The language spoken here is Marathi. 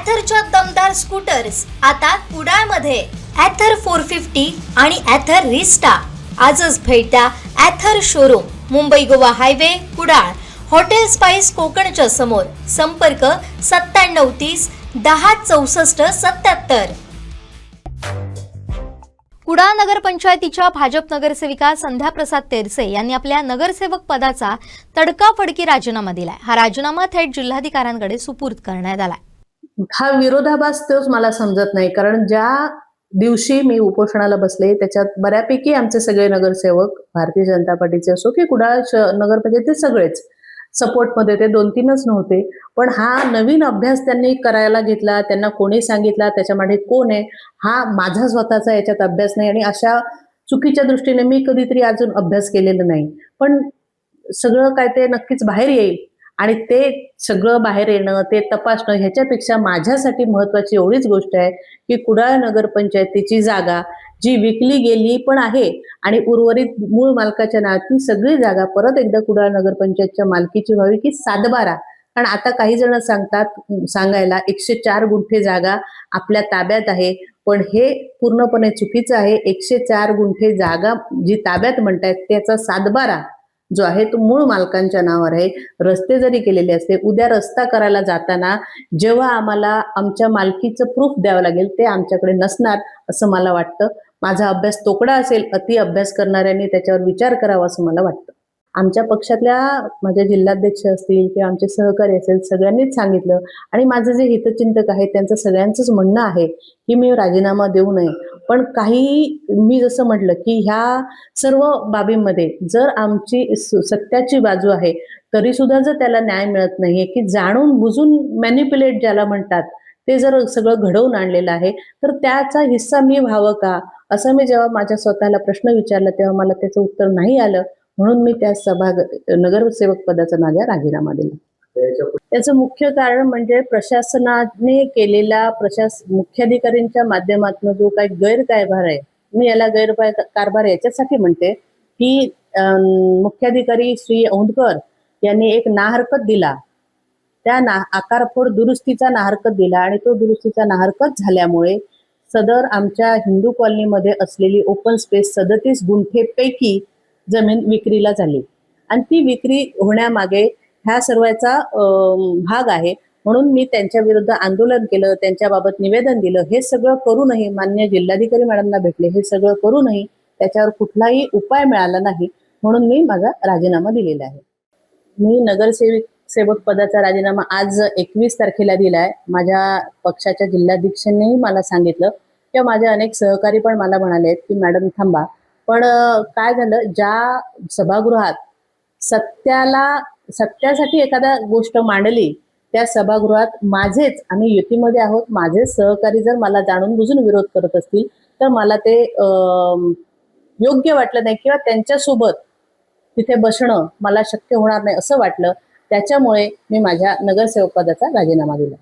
ॲथरच्या दमदार स्कूटर्स आता कुडाळमध्ये ॲथर 450 आणि ॲथर रिस्टा. आजच भेट द्या Ather showroom, Mumbai Goa highway, Kudal, hotel spice कोकणच्या समोर. संपर्क 9730 10 64 77. कुडाळ नगरपंचायतीच्या भाजप नगरसेविका संध्या प्रसाद तेरसे यांनी आपल्या नगरसेवक पदाचा तडकाफडकी राजीनामा दिलाय. हा राजीनामा थेट जिल्हाधिकाऱ्यांकडे सुपूर्द करण्यात आलाय. हा विरोधाभास तोच मला समजत नाही, कारण ज्या दिवशी मी उपोषणाला बसले त्याच्यात बऱ्यापैकी आमचे सगळे नगरसेवक भारतीय जनता पार्टीचे असो की कुडाळ नगरपंचायतीचे सगळेच सपोर्टमध्ये ते 2-3च नव्हते. पण हा नवीन अभ्यास त्यांनी करायला घेतला, त्यांना कोणी सांगितला, त्याच्यामध्ये कोण आहे, हा माझा स्वतःचा याच्यात अभ्यास नाही आणि अशा चुकीच्या दृष्टीने मी कधीतरी अजून अभ्यास केलेला नाही. पण सगळं काय ते नक्कीच बाहेर येईल आणि ते सगळं बाहेर येणं, ते तपासणं, ह्याच्यापेक्षा माझ्यासाठी महत्वाची एवढीच गोष्ट आहे की कुडाळ नगरपंचायतीची जागा जी विकली गेली पण आहे आणि उर्वरित मूळ मालकाच्या नावात ती सगळी जागा परत एकदा कुडाळ नगरपंचायतच्या मालकीची व्हावी की 7/12. कारण आता काही जण सांगायला 104 गुंठे जागा आपल्या ताब्यात आहे, पण हे पूर्णपणे चुकीचं आहे. 104 गुंठे जागा जी ताब्यात म्हणतायत त्याचा 7/12 जो आहे तो मूळ मालकांच्या नावावर आहे. रस्ते जरी केलेले असते, उद्या रस्ता करायला जाताना जेव्हा आम्हाला आमच्या मालकीचं प्रूफ द्यावं लागेल ते आमच्याकडे नसणार असं मला वाटतं. माझा अभ्यास तोकडा असेल, अति अभ्यास करणाऱ्यांनी त्याच्यावर विचार करावा असं मला वाटतं. आमच्या पक्षातल्या माझे जिल्हाध्यक्ष असतील किंवा आमचे सहकारी असेल सगळ्यांनीच सांगितलं आणि माझे जे हितचिंतक आहेत त्यांचं सगळ्यांचंच म्हणणं आहे की मी राजीनामा देऊ नये. पण काही मी जसं म्हटलं की ह्या सर्व बाबींमध्ये जर आमची सत्याची बाजू आहे तरी सुद्धा जर त्याला न्याय मिळत नाहीये की जाणून बुजून मॅनिप्युलेट ज्याला म्हणतात ते जर सगळं घडवून आणलेलं आहे तर त्याचा हिस्सा मी व्हावं का, असं मी जेव्हा माझ्या स्वतःला प्रश्न विचारला तेव्हा मला त्याचं उत्तर नाही आलं. म्हणून मी त्या नगरसेवक पदाचा माझा राजीनामा दिला. त्याचं मुख्य कारण म्हणजे प्रशासनाने केलेला मुख्याधिकाऱ्यांच्या माध्यमातून जो काही गैरकारभार आहे, मी याला गैरकारभार याच्यासाठी म्हणते की मुख्याधिकारी श्री औंधकर यांनी एक नाहरकत दिला, त्या आकारफोड दुरुस्तीचा नाहरकत दिला आणि तो दुरुस्तीचा नाहरकत झाल्यामुळे सदर आमच्या हिंदू कॉलनीमध्ये असलेली ओपन स्पेस 37 गुंठे पैकी जमीन विक्रीला झाली आणि ती विक्री होण्यामागे ह्या सर्वांचा भाग आहे. म्हणून मी त्यांच्या विरुद्ध आंदोलन केलं, त्यांच्याबाबत निवेदन दिलं. हे सगळं करूनही मान्य जिल्हाधिकारी मॅडमना भेटले, हे सगळं करूनही त्याच्यावर कुठलाही उपाय मिळाला नाही. म्हणून मी माझा राजीनामा दिलेला आहे. मी नगरसेवक पदाचा राजीनामा आज 21 तारखेला दिलाय. माझ्या पक्षाच्या जिल्हाध्यक्षांनीही मला सांगितलं किंवा माझे अनेक सहकारी पण मला म्हणाले की मॅडम थांबा. पण काय झालं, ज्या सभागृहात सत्यासाठी एखादा गोष्ट मांडली त्या सभागृहात आम्ही युतीमध्ये आहोत, माझे सहकारी जर मला जाणून बुजून विरोध करत असतील तर मला ते योग्य वाटलं नाही किंवा त्यांच्यासोबत तिथे बसणं मला शक्य होणार नाही असं वाटलं. त्याच्यामुळे मी माझ्या नगरसेवक पदाचा राजीनामा दिला.